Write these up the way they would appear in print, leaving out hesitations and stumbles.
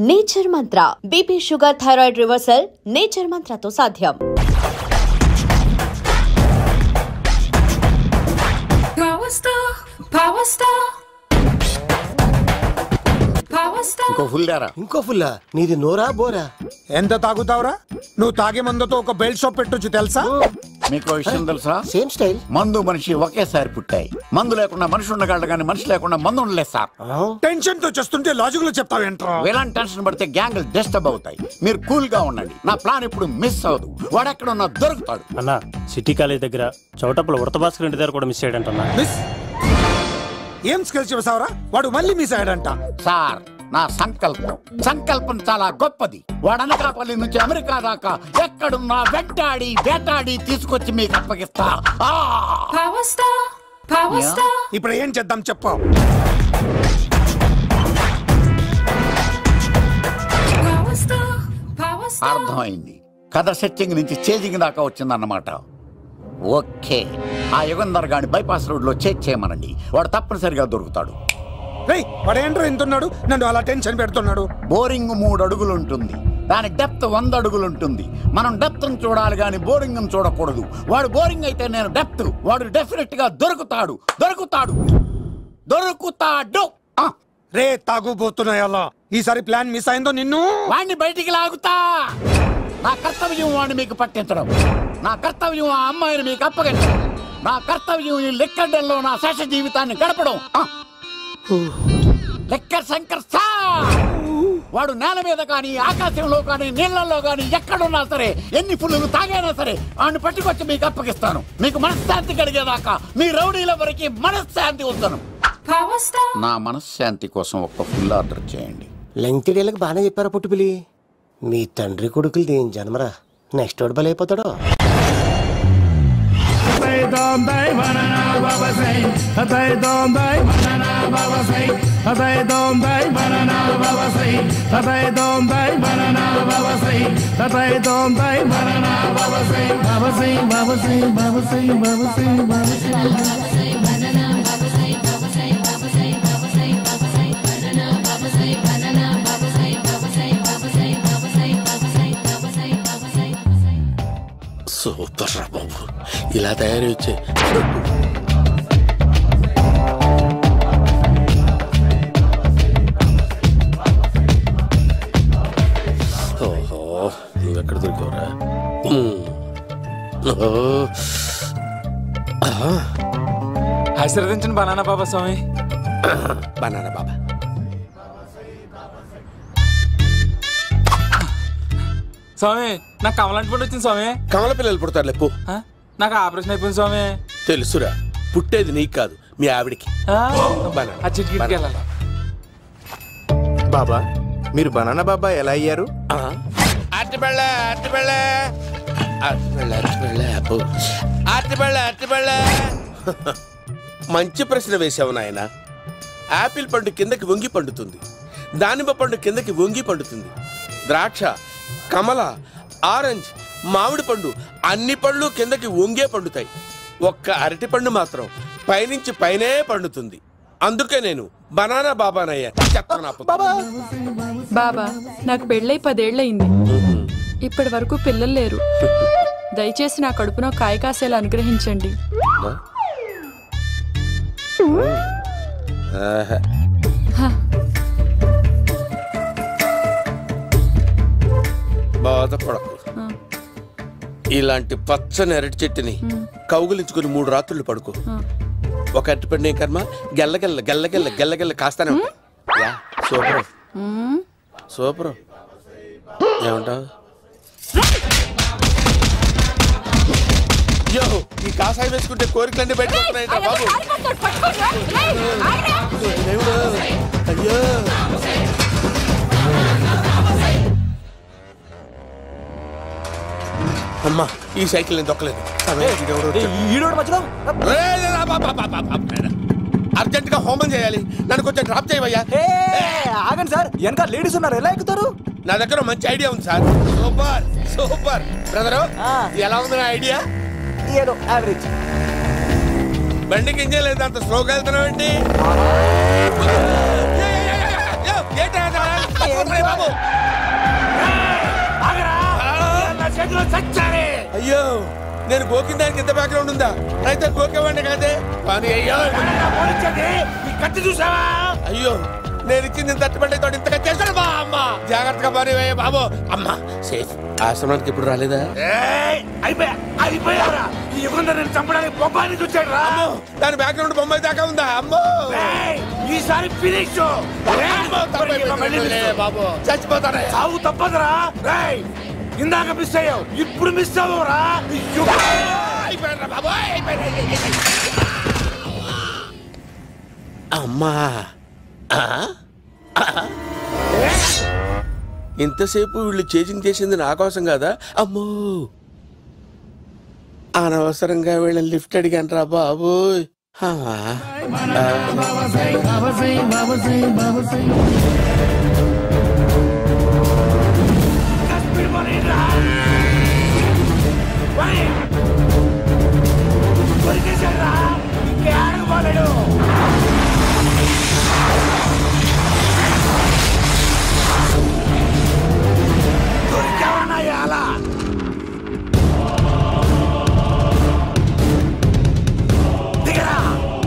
Nature Mantra BP sugar thyroid reversal nature మంత్రతో సాధ్యం. ఇంకో ఫుల్లా నీది నోరా బోరా? ఎంత తాగుతావురా? నువ్వు తాగే మందుతో ఒక బెల్ట్ షాప్ పెట్టొచ్చు తెలుసా? మీకు విషయం తెలుసా? Same style. మందు మనిషి ఒకేసారి పుట్టాయి. మందు లేకుండా మనిషి ఉండగలడు కానీ మనిషి లేకుండా మందు ఉండలేదు సార్. టెన్షన్ తో చేస్తుంటే లాజిక్ లో చెప్తావేంట్రా? ఎలాంటి టెన్షన్ పడితే గ్యాంగ్లు డిస్టర్బ్ అవుతాయి. మీరు కూల్ గా ఉండండి. నా ప్లాన్ ఇప్పుడు మిస్ అవ్వదు. వాడు ఎక్కడ ఉన్నా దొరుకుతాడు. అన్నా సిటీ కాలేజ్ దగ్గర చౌటప్పుల ఉడత భాస్కర్ ఇంటి దగ్గర కూడా మిస్ అయ్యాడంటన్నా. మిస్ ఏం స్కిల్స్ చేసావరా? వాడు మళ్ళీ మిస్ అయ్యాడంట. సార్ నా సంకల్పం చాలా గొప్పది. వాడు అనకాపల్లి నుంచి అమెరికా దాకా ఎక్కడున్నా వేటాడి తీసుకొచ్చి మీకు అప్పగిస్తా. ఇప్పుడు ఏం చేద్దాం చెప్పు. అర్థమైంది. కథ సెట్టింగ్ నుంచి చేజింగ్ దాకా వచ్చిందన్నమాట. ఓకే, ఆ యుగంధర్ గాని బైపాస్ రోడ్ లో చేయమనండి. వాడు తప్పనిసరిగా దొరుకుతాడు. వాడేంట్రా ఇంతున్నాడు? నన్ను అలా టెన్షన్ పెడుతున్నాడు. బోరింగ్ 3 అడుగులు ఉంటుంది. దాని డెప్త్ 100 అడుగులు ఉంటుంది. మనం డెప్త్ చూడాలి గాని బోరింగ్ చూడకూడదు. వాడు బోరింగ్ అయితే నేను డెప్త్. వాడు డెఫినెట్ గా దొరుకుతాడు. రే తాగుబోతున్నాయి అలా. ఈసారి ప్లాన్ మిస్ అయిందో నిన్ను వాడిని బయటికి లాగుతా. నా కర్తవ్యం వాడిని మీకు పట్టించడం. నా కర్తవ్యం ఆ అమ్మాయిని మీకు అప్పగించడం. నా కర్తవ్యం ఈ లెక్కడ్డల్లో నా శేష జీవితాన్ని గడపడం. Liquor Shankar sir. వాడు నేల మీద కానీ ఆకాశంలో కానీ నీళ్లలో కానీ ఎక్కడున్నా సరే, ఎన్ని ఫుల్లు తాగైనా సరే వాడిని పట్టుకొచ్చి మీకు అప్పగిస్తాను. మీకు మనశ్శాంతి కలిగేదాకా మీ రౌడీల వరకు మనశ్శాంతి వస్తాను. నా మనశ్శాంతి కోసం ఒక్క ఫుల్ ఆర్డర్ చేయండి. లెంగ్తీడేళ్ళకి బాగానే చెప్పారా పుట్టుపిలి? మీ తండ్రి కొడుకులు దేని జన్మరా? నెక్స్ట్ వాడు బలైపోతాడో. సూపర్ రా బాబు, ఇలా తయారు వచ్చే. ఓహో, నువ్వెక్కడ దొరికావురా? ఆశీర్వదించండి బనానా బాబా స్వామి. బనానా బాబా స్వామి, నాకు కమలాంటి పండు వచ్చింది స్వామి. కమల పిల్లలు పుడతారు లేపు. నాకు ఆపరేషన్ అయిపోయింది స్వామి. తెలుసురా, పుట్టేది నీకు కాదు మీ ఆవిడికి. బాబా, మీరు బనానా బాబా ఎలా అయ్యారు? మంచి ప్రశ్న వేసావు నాయన. యాపిల్ పండు కిందకి వంగి పండుతుంది, దానిమ్మ పండు కిందకి వంగి పండుతుంది, ద్రాక్ష, కమల, ఆరెంజ్, మామిడి పండు అన్ని పండ్లు కిందకి వంగే పండుతాయి. ఒక్క అరటి పండు మాత్రం పైనుంచి పైనే పండుతుంది. అందుకే నేను బనానా బాబానయ్యా. బాబా, నాకు పెళ్ళై 10 ఏళ్ళయింది. ఇప్పటి వరకు పిల్లలు లేరు. దయచేసి నా కడుపున కాయ కాసేలా అనుగ్రహించండి. బాధపడకు. ఇలాంటి పచ్చని అరటి చెట్టుని కౌగులించుకుని 3 రాత్రులు పడుకో. ఒక అరటి పండు ఏం కర్మ, గెల్లగెల్ల గెల్లగెల్ల గెల్లగెల్ల కాస్తానే ఉంటాయి. Super super. ఏమంటావు? యో, ఈ కాసాయి వేసుకుంటే కోరికలన్నీ బయటకు బాబు. అయ్యో, అమ్మా, ఈ సైకిల్ నేను దొక్కలేదు. అర్జెంట్ గా హోమం చేయాలి. నన్ను కొంచెం డ్రాప్ చేయవయ్యా. ఆగండి సార్, వెనక లేడీస్ ఉన్నారు, ఎలా ఎక్కుతారు? నా దగ్గర మంచి ఐడియా ఉంది సార్. సూపర్ సూపర్ బ్రదరు, ఎలా ఉంది నా ఐడియా? ఏదో యావరేజ్. బండికి ఇంజన్ లేదు, అంత స్లోగా వెళ్తున్నావు ఏంటి? అయ్యో నేను గోకిన దానికి ఎంత బ్యాక్గ్రౌండ్ ఉందా? అయితే గోకేవాడిని కాదే. అయ్యో కత్తి చూసావా? అయ్యో నేను ఇచ్చింది తట్టుబడి తోటి ఇంతగా చేశాడు బా అమ్మ. జాగ్రత్తగా పని బాబు. అమ్మ సేఫ్. ఆశ్రమానికి ఇప్పుడు రాలేదా? అయిపోయారా? ఈ యుగంలో నేను చంపడానికి బొమ్మాని చూచాడు రా. దాని బ్యాక్గ్రౌండ్ బొమ్మాయి దాకా ఉందా? అమ్మో ఈసారి ఫినిష్ బాబు. చచ్చిపోతానే. సాగు తప్పదురా. ఇందాక మిస్ అయ్యావు, ఇప్పుడు మిస్ అవ్వరా. అమ్మా ఇంతసేపు వీళ్ళు చేజింగ్ చేసింది నా కోసం కాదా? అమ్మో అనవసరంగా వీళ్ళని లిఫ్ట్ అడిగాను రా బాబు.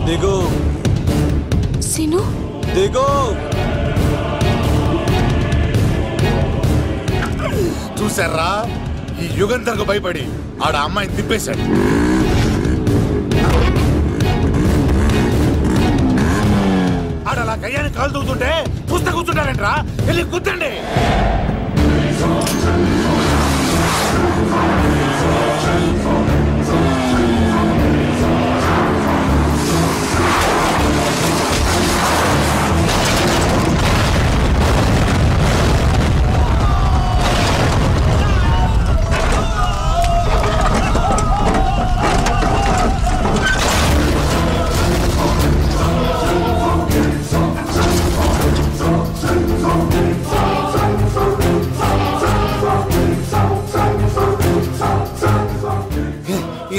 దిగు సిను దిగు. చూసారా, ఈ యుగంధర్కు భయపడి ఆడ అమ్మాయిని తిప్పేశాడు. ఆడలా కయ్యాన్ని కాలు తూగుతుంటే చూస్తే కూర్చుంటారంట్రా. వెళ్ళి కూర్చోండి.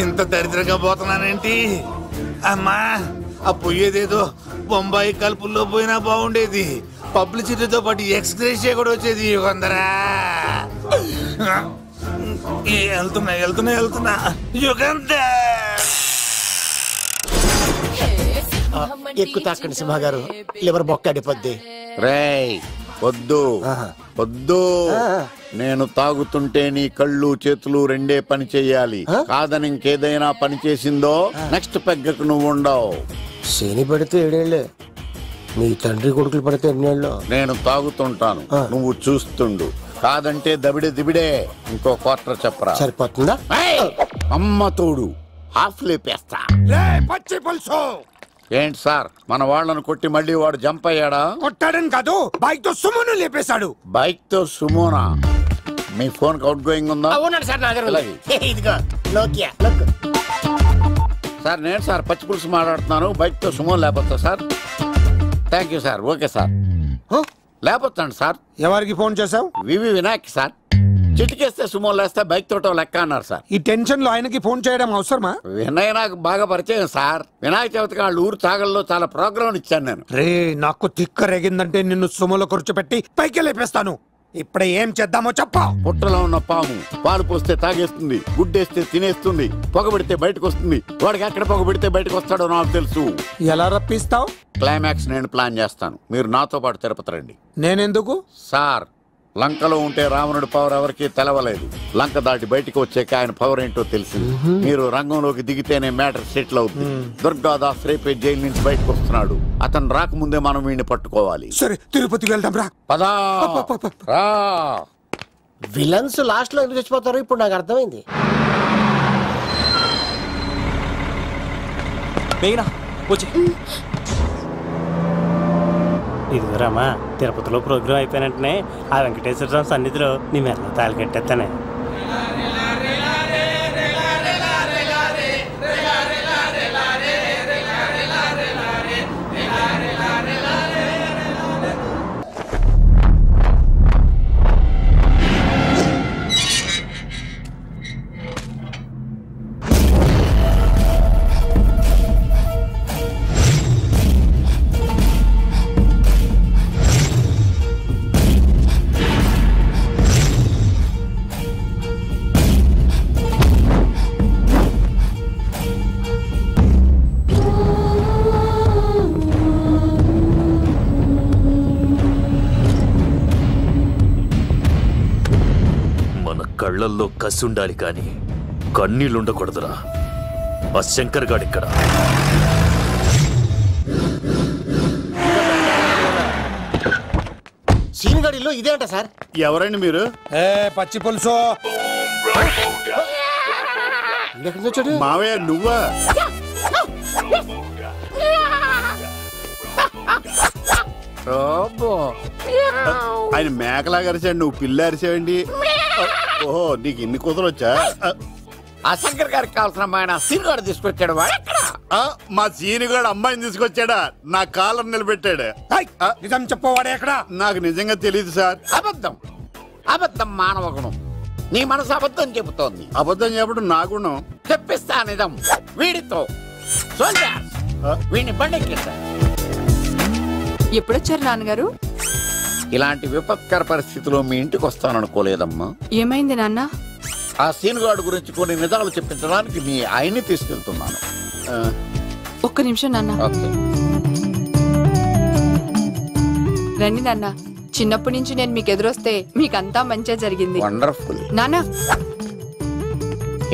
ఇంత దరిద్రంగా పోతున్నానేంటి అమ్మా? ఆ పోయేదేదో బొంబాయి కలుపుల్లో పోయినా బాగుండేది. పబ్లిసిటీతో పాటు ఎక్స్‌గ్రేషియా కూడా వచ్చేది. యుగంధరా వెళ్తున్నా యుగంధర్. ఎక్కువ తాకండి సింహ గారు, లివర్ బొక్క అడిపోద్ది. రేయ్ వద్దు వద్దు. నేను తాగుతుంటే నీ కళ్ళు చేతులు రెండే పని చెయ్యాలి. కాదని ఇంకేదైనా పని చేసిందో నెక్స్ట్ పెగ్గకు నువ్వు ఉండవు. శని పడితే 7 ఏళ్ళే, మీ తండ్రి కొడుకులు పడితే 8 ఏళ్ళు. నేను తాగుతుంటాను, నువ్వు చూస్తుండు. కాదంటే దబిడే దిబిడే. ఇంకో క్వార్టర్ చెప్పరా? సరిపోతుందా? అమ్మ తోడు హాఫ్ లేపేస్తా. పచ్చి పులుసు. ఏంటి సార్, మన వాళ్ళను కొట్టి మళ్ళీ వాడు జంప్ అయ్యాడా? కొట్టాడని కాదు, బైక్ తో సుమోను లేపేశాడు. బైక్ తో సుమోనా? మీ ఫోన్ అవుట్ గోయింగ్ ఉందా? ఇదిగో నోకియా. సార్ నేను సార్ పచ్చి పులుసు మాట్లాడుతున్నాను. బైక్ తో సుమో లేకపోతా sir? Thank you sir. Okay sir, లేకపోతాండి సార్. ఎవరికి ఫోన్ చేసావు? వివి వినాయక్ సార్. చిటికేస్తే సుమో లేస్తే బైక్ తోటో లెక్క అన్నారు సార్. ఈ టెన్షన్ లో ఆయనకి ఫోన్ చేయడం అవసరమా? వినయ్ నాకు బాగా పరిచయం సార్. వినాయక చవితికి వాళ్ళ ఊరు తాగల్లో చాలా ప్రోగ్రాం ఇచ్చాను నేను. రే నాకు తిక్క రేగిందంటే నిన్ను సుమోలో కూర్చోపెట్టి పైకి లేపేస్తాను. ఇప్పుడే ఏం చేద్దామో చెప్ప. పుట్టలో ఉన్న పాము పాలు పోస్తే తాగేస్తుంది, గుడ్డేస్తే తినేస్తుంది, పొగబెడితే బయటకు వస్తుంది. వాడికి ఎక్కడ పొగబెడితే బయటకు వస్తాడో నాకు తెలుసు. ఎలా రప్పిస్తావు? క్లైమాక్స్ నేను ప్లాన్ చేస్తాను. మీరు నాతో పాటు తిరుపతి రండి. నేనెందుకు? సార్ లంకలో ఉంటే రావణుడి పవర్ ఎవరికి తెలవలేదు. లంక దాటి బయటకు వచ్చాక ఆయన పవర్ ఏంటో తెలిసింది. మీరు రంగంలోకి దిగితేనే మ్యాటర్ సెటిల్ అవుతుంది. దుర్గాదాస్ రేపే జైలు నుంచి బయటకు వస్తున్నాడు. అతను రాకముందే మనం వీడిని పట్టుకోవాలి. సరే తిరుపతికి వెళ్దాం రా. పదా రా. విలన్స్ లాస్ట్ లో ఎందుకు చచ్చిపోతారో ఇప్పుడు నాకు అర్థమైంది. ఇదిగోరామా, తిరుపతిలో ప్రోగ్రాం అయిపోయినట్టునే ఆ వెంకటేశ్వర స్వామి సన్నిధిలో నీ మెల్ల తాళి కట్టేస్తానే. కళ్ళల్లో కసి ఉండాలి కానీ కన్నీళ్ళుండకూడదురా. ఆ శంకర్ గాడిక్కడ. సీనిగాడిలో ఇదే అంట సార్. ఎవరండి మీరు? పచ్చి పులుసు. మావయ్య నువ్వా? ఆయన మేకలా అరిచాడు, నువ్వు పిల్ల అరిచావండి. ఓహో, నీకు ఇన్ని కూతురు వచ్చా? ఆ శంకర్ గారికి కావాల్సిన అమ్మాయి సీనుగాడు తీసుకొచ్చాడు. మా సీనుగాడు అమ్మాయిని తీసుకొచ్చాడా? నా కాలర్ నిలబెట్టాడు. నిజం చెప్పవాడే ఎక్కడ? నాకు నిజంగా తెలియదు సార్. అబద్ధం, అబద్ధం మానవ గుణం. నీ మనసు అబద్ధం చెబుతోంది. అబద్ధం చెప్పడం నా గుణం. చెప్పిస్తా నిజం వీడితో. వీడిని బండెక్కిస్తా. ఎప్పుడొచ్చారు నాన్నగారు? ఇలాంటి విపత్కర పరిస్థితిలో మీ ఇంటికి వస్తాననుకోలేదమ్మా. ఏమైంది నాన్న? ఆ సీనుగాడు గురించి కొన్ని నిజాలు చెప్పించడానికి మీ ఆయన్ని తీసుకెళ్తున్నాను. ఒక్క నిమిషం నాన్న. ఓకే. రండి నాన్న. చిన్నప్పటి నుంచి నేను మీకు ఎదురొస్తే మీకంతా మంచిగా జరిగింది. వండర్ఫుల్. నాన్న,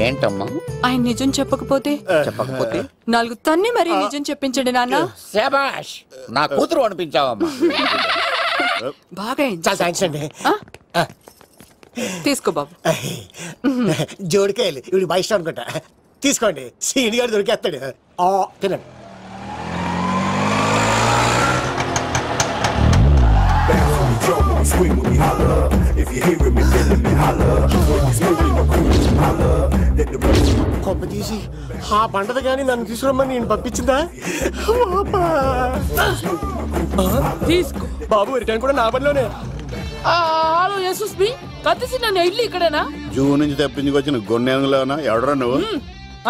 ఏంటమ్మా? ఆయన నిజం చెప్పకపోతే చెప్పకపోతే 4 తన్ని మరీ నిజం చెప్పించండి నాన్న. శభాష్, నా కూతురు అనిపించావమ్మా. బాగా థ్యాంక్స్ అండి. తీసుకో బాబు. జోడికాయలు ఇవి బాగా ఇష్టం అనుకుంటా. తీసుకోండి, సీనిగాడు దొరికేస్తాడు. తినండి. కొమ్మ తీసి ఆ పంటది కానీ నన్ను తీసుకురమ్మని నేను పంపించిందా? తీసుకో బాబు, రిటర్న్ కూడా నా పనిలోనే. హలో యశస్వి, కత్తిసి నన్ను ఇల్లు ఇక్కడేనా? జూన్ నుంచి తప్పించుకొచ్చిన గొన్నెంగులోనా? ఎవడరా నువ్వు?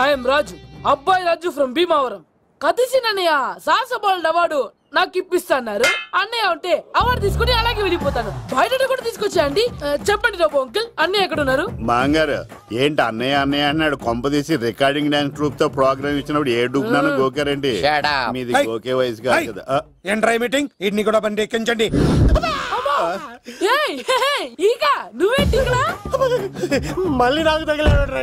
ఐఎమ్ రాజు, అబ్బాయి రాజు ఫ్రమ్ భీమావరం. కత్తిసి నన్నయ్య సాహసబాల్ అవార్డు నాకు ఇప్పిస్తాన్నారు. అన్నయ్య ఉంటే అవార్డు తీసుకుని అలాగే వెళ్ళిపోతాను. బయట కూడా తీసుకొచ్చా అండి. చెప్పండి రాబు అంకుల్, అన్నయ్య ఎక్కడ ఉన్నారు? మాంగారు ఏంటి అన్నయ్య అన్నయ్య అన్నాడు? కొంప తీసి రికార్డింగ్ డాన్స్ ట్రూప్ తో ప్రోగ్రామ్ ఇచ్చినప్పుడు ఏ డూబ్నాను గోకారండి? మీది గోకే వయసు కాదు కదా. ఏంట్రై మీటింగ్? ఇడ్ని కూడా బండి ఎక్కించండి. ఇక నువ్వేంటి ఇక్కడ? మళ్ళీ నాకు తగిలాడు.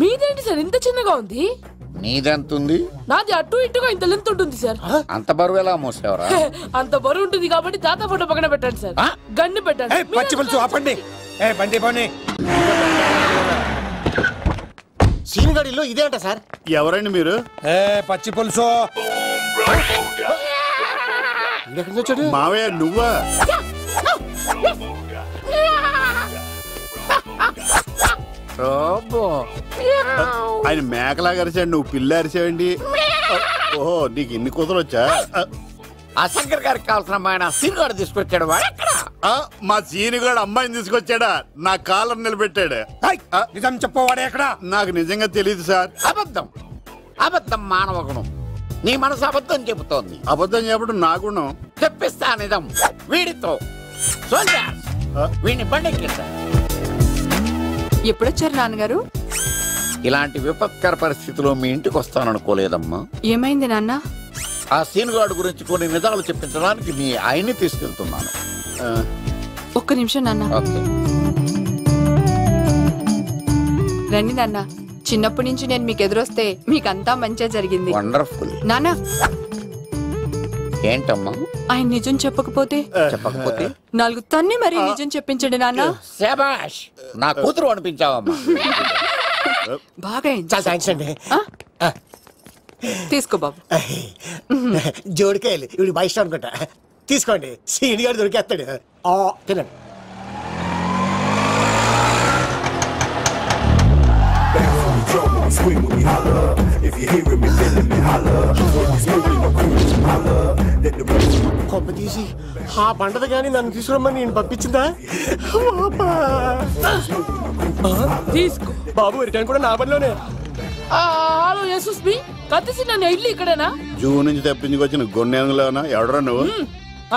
మీదేంటి సార్ ఇంత చిన్నగా ఉంది? నీదెంతుంది? నాది అటు ఇటుగా ఇంత లెంత్ ఉంటుంది సార్. అంత బరువు ఎలా మోసేవరా? అంత బరువు ఉంటుంది కాబట్టి తాత ఫోటో పక్కన పెట్టండి సార్. గన్ను పెట్టండి. పచ్చి పులుసు ఆపండి. బండి పోనీ. సీనిగాడిలో ఇదే అంట సార్. ఎవరండి మీరు? పచ్చి పులుసు. మావయ్య నువ్వా? ఆయన మేకలా అరిచాడు, నువ్వు పిల్ల అరిచావండి. ఓహో, నీకు ఇన్ని కూతురు వచ్చా? ఆ శంకర్ గారికి కావాల్సిన అమ్మాయి సీనుగాడు తీసుకొచ్చాడు. మా సీనుగాడు అమ్మాయిని తీసుకొచ్చాడా? నా కాలర్ నిలబెట్టాడు. నిజం చెప్పవాడే ఎక్కడ? నాకు నిజంగా తెలియదు సార్. అబద్ధం, అబద్ధం మానవ గుణం. నీ మనసు అబద్ధం చెబుతోంది. అబద్ధం చెప్పడం నా గుణం. చెప్పిస్తా నిజం వీడితో. వీడిని బండెక్కిస్తా. ఎప్పుడొచ్చారు నాన్నగారు? ఇలాంటి విపత్కర పరిస్థితిలో మీ ఇంటికి వస్తాననుకోలేదమ్మా. ఏమైంది నాన్న? ఆ సీనుగాడు గురించి కొన్ని నిజాలు చెప్పించడానికి మీ ఆయన్ని తీసుకెళ్తున్నాను. ఒక్క నిమిషం నాన్న. ఓకే. రండి నాన్న. చిన్నప్పటి నుంచి నేను మీకు ఎదురొస్తే మీకంతా మంచిగా జరిగింది. వండర్ఫుల్. నాన్న, ఏంటమ్మా? ఆయన నిజం చెప్పకపోతే 4 తన్ని మరీ నిజం చెప్పించండి నాన్న. శభాష్, నా కూతురు అనిపించావమ్మా. బాగా థ్యాంక్స్ అండి. తీసుకో బాబు. జోడికాయలు ఇవి బాగా ఇష్టం అనుకుంటా. తీసుకోండి, సీనిగాడు దొరికేస్తాడు. తినండి. కొమ్మ తీసి ఆ పంటది కానీ నన్ను తీసుకురమ్మని నేను పంపించిందా? తీసుకో బాబు, రిటర్న్ కూడా నా పనిలోనే. హలో యశస్వి, కత్తిసి నన్ను ఇల్లు ఇక్కడేనా? జూన్ నుంచి తప్పించుకొచ్చిన గొన్నెంగులోనా? ఎవడరా నువ్వు?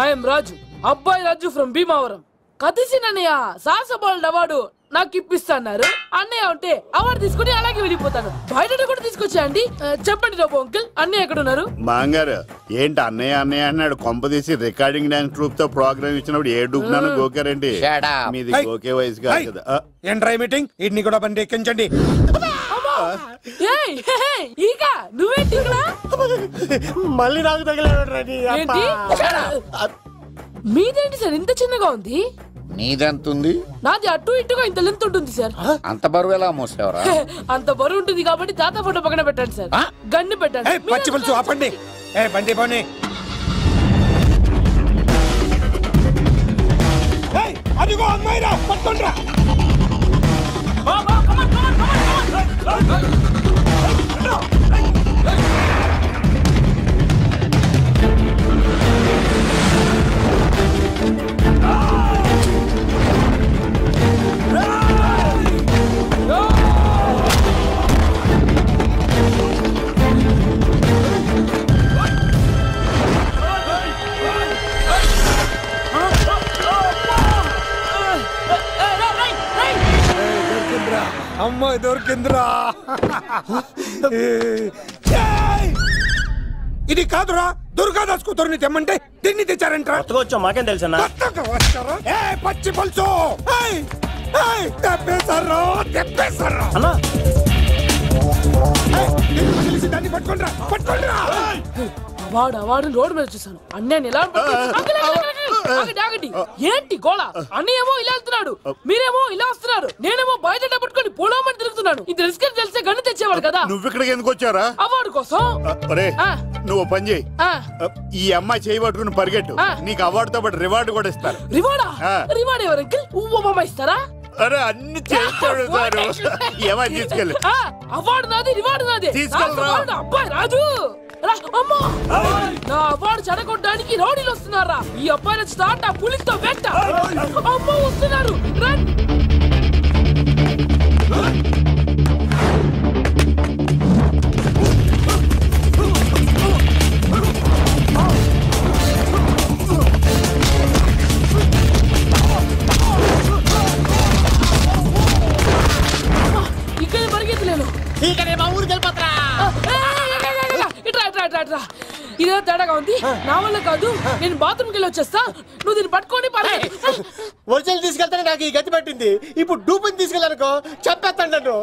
ఐఎమ్ రాజు, అబ్బాయి రాజు ఫ్రమ్ భీమావరం. కత్తిసి నన్నయ్య సాహసబాల్ అవార్డు నాకు ఇప్పిస్తాన్నారు. అన్నయ్య ఉంటే అవార్డు తీసుకుని అలాగే వెళ్ళిపోతాను. బయట కూడా తీసుకొచ్చాయండి. చెప్పండి రాబు అంకుల్, అన్నయ్య ఎక్కడ ఉన్నారు? మాంగారు ఏంటి అన్నయ్య అన్నయ్య అన్నాడు? కొంపదీసి రికార్డింగ్ డాన్స్ ట్రూప్ తో ప్రోగ్రామ్ ఇచ్చినప్పుడు ఏ డూబ్నాను గోకారండి? మీది గోకే వయసు కాదు కదా. ఏంట్రా మీటింగ్? ఇడ్ని కూడా బండి ఎక్కించండి. నువ్వేంటి మళ్ళీ నాకు తగిలాడు. మీదేంటి సార్ ఇంత చిన్నగా ఉంది? నీదెంతుంది? నాది అటు ఇటుగా ఇంత లెంత్ ఉంటుంది సార్. అంత బరువు ఎలా మోసేవరా? అంత బరువు ఉంటుంది కాబట్టి తాత ఫోటో పక్కన పెట్టండి సార్. గన్ను పెట్టండి. పచ్చి పులుసు ఆపండి. బండి పోనీ. అదిగో అమ్మాయిరా, పట్టుకోండిరా. అమ్మాయి దొరికిందిరా. ఇది కాదురా, దుర్గాదాస్ కూతురుని తెమ్మంటే దీన్ని తెచ్చారంటారా? వచ్చా మాకేం తెలుసన్నా? పచ్చి పులుసు తెప్పేశారు, తెప్పేశారు. దాన్ని పట్టుకోండిరా, పట్టుకోండిరా. వాడు రోడ్డు మీద చూసాను. అన్నయ్య ఎలా ఏంటి గోళ? అన్నయ్యేమో ఇలా వెళ్తున్నాడు, మీరేమో ఇలా వస్తున్నారు, నేనేమో బయట పట్టుకొని పోలోమని తిరుగుతున్నాను. ఇది రిస్క్ తెలిసే గన్ను తెచ్చేవాడు కదా. నువ్వు ఇక్కడికి ఎందుకు వచ్చారా? అవార్డు కోసం. నువ్వు పని చేయి, ఈ అమ్మాయి చేయి పట్టుకుని పరిగెట్టు, నీకు అవార్డు తో పాటు రివార్డు కూడా ఇస్తారు. రివార్డా? రివార్డ్ ఎవరికి? ఉవ్వమ్మ ఇస్తారా? అరే అన్ని చేస్తాడు సార్. ఏమై తీసుకెళ్ళి. అవార్డు నాది, రివార్డు నాది. తీసుకెళ్ళరా. అబ్బాయి రాజు, నా అవార్డు చెడగొట్టడానికి రౌడీలు వస్తున్నారా? ఈ అబ్బాయి స్టార్ట్ ఆ పులితో వెంట. అమ్మ వస్తున్నారు. ఇక్కడ పరిగెత్తలేను. మా ఊరికి వెళ్ళిపోతారా? ఇదే తేడాగా ఉంది. నా వల్ల కాదు, నేను బాత్రూమ్కి వెళ్ళి వచ్చేస్తా. నువ్వు దీన్ని పట్టుకొని ఒరిజినల్ తీసుకెళ్తానే నాకు ఈ గతి పట్టింది. ఇప్పుడు డూపుని తీసుకెళ్ళానుకో చెప్పేస్తాను నన్ను.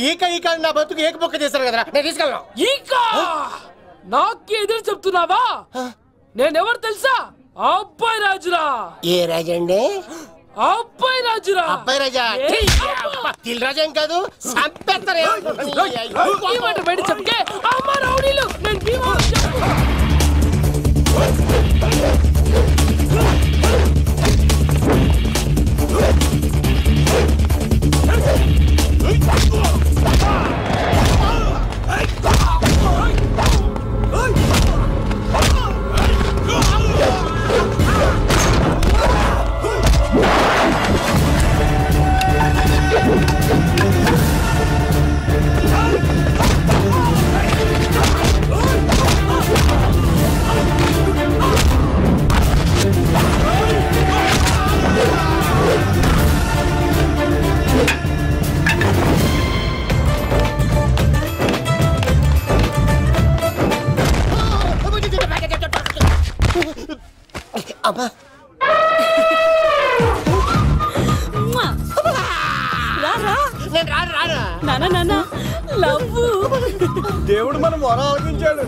ఈక నా బతుకు ఏకపొక్క చేశారు కదరా, నేను తీసుకెళ్ళను. నాకు ఎదురు చెప్తున్నావా? నేనెవరు తెలుసా? అబ్బాయి రాజురా. ఏ రాజండి? అబ్బాయి రాజురా. అబ్బాయి రాజా రాజా ఏం కాదు, సంపేస్తారే. బయట చెప్తే అమ్మ రౌడీలు. నేను అమ్మా దేవుడు మనం మొర ఆలోచించాడు.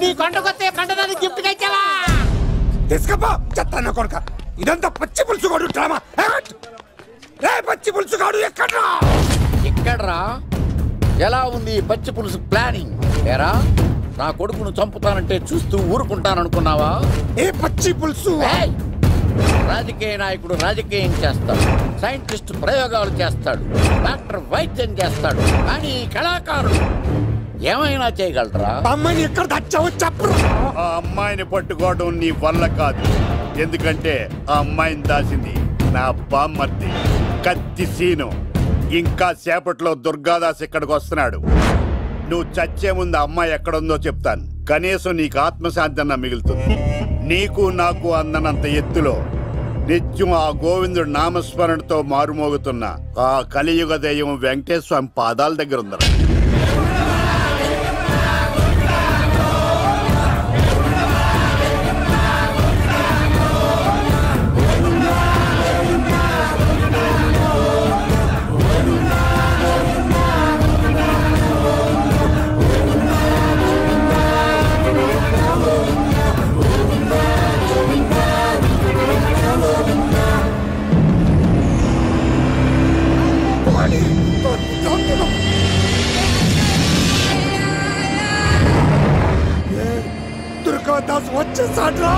నీ కొండకొస్తే కంటదాన్ని గిఫ్ట్ గా ఇచ్చావా? తీసుకపో చెత్త కొడుక. ఇదంతా పచ్చి పులుసుగాడు డ్రామా. పచ్చి పులుసుగాడు ఎక్కడ్రా? ఎక్కడ్రా? ఎలా ఉంది పచ్చి పులుసు ప్లానింగ్? ఏరా, నా కొడుకును చంపుతానంటే చూస్తూ ఊరుకుంటాననుకున్నావా? ఏ పచ్చి పులుసు? రాజకీయ నాయకుడు రాజకీయం చేస్తాడు, సైంటిస్ట్ ప్రయోగాలు చేస్తాడు, డాక్టర్ వైద్యం చేస్తాడు, కానీ కళాకారుడు ఏమైనా చేయగలరా? అమ్మాయిని ఎక్కడ తెచ్చావో చెప్పు. ఆ అమ్మాయిని పట్టుకోవడం నీ వల్ల కాదు. ఎందుకంటే ఆ అమ్మాయిని దాసింది నా బామ్మర్ది కత్తి సీను. ఇంకా సేపట్లో దుర్గాదాస్ ఇక్కడికి వస్తున్నాడు. నువ్వు చచ్చే ముందు అమ్మాయి ఎక్కడుందో చెప్తాను. కనీసం నీకు ఆత్మశాంతి అన్న మిగులుతుంది. నీకు నాకు అందనంత ఎత్తులో నిత్యం ఆ గోవిందుడు నామస్మరణతో మారుమోగుతున్న ఆ కలియుగ దైవం వెంకటేశ్వర స్వామి పాదాల దగ్గర ఉందరా. దుర్గాదాస్ వచ్చేసాడ్రా.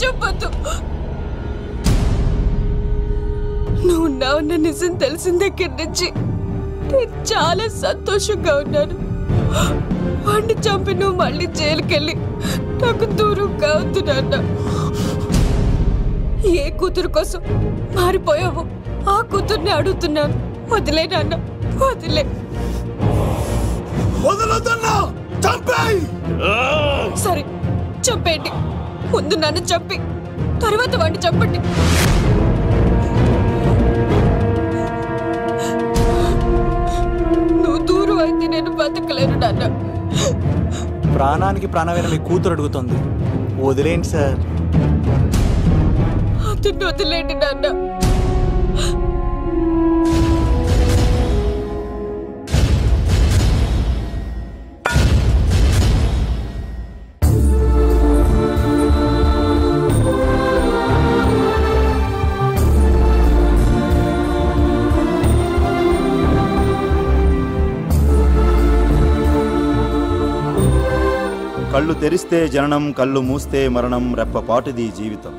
చెప్పొద్దు. నువ్వు ఉన్నావన్న నిజం తెలిసిన దగ్గర నుంచి నేను చాలా సంతోషంగా ఉన్నాను. వాడిని చంపి నువ్వు మళ్ళీ జైలుకెళ్ళి నాకు దూరంగా అవుతున్నా. ఏ కూతురు కోసం మారిపోయావు ఆ కూతుర్ని అడుగుతున్నాను. వదిలే నాన్న, వదిలే. సరే చంపేయండి. ముందు నన్ను చంపి తర్వాత వాడిని చంపండి. నువ్వు దూరం అయితే నేను బతకలేను నాన్న. ప్రాణానికి ప్రాణమైన మీ కూతురు అడుగుతుంది, వదిలేండి సార్. అతన్ని వదిలేండి నాన్న. కళ్ళు తెరిస్తే జననం, కళ్ళు మూస్తే మరణం, రెప్పపాటుది జీవితం.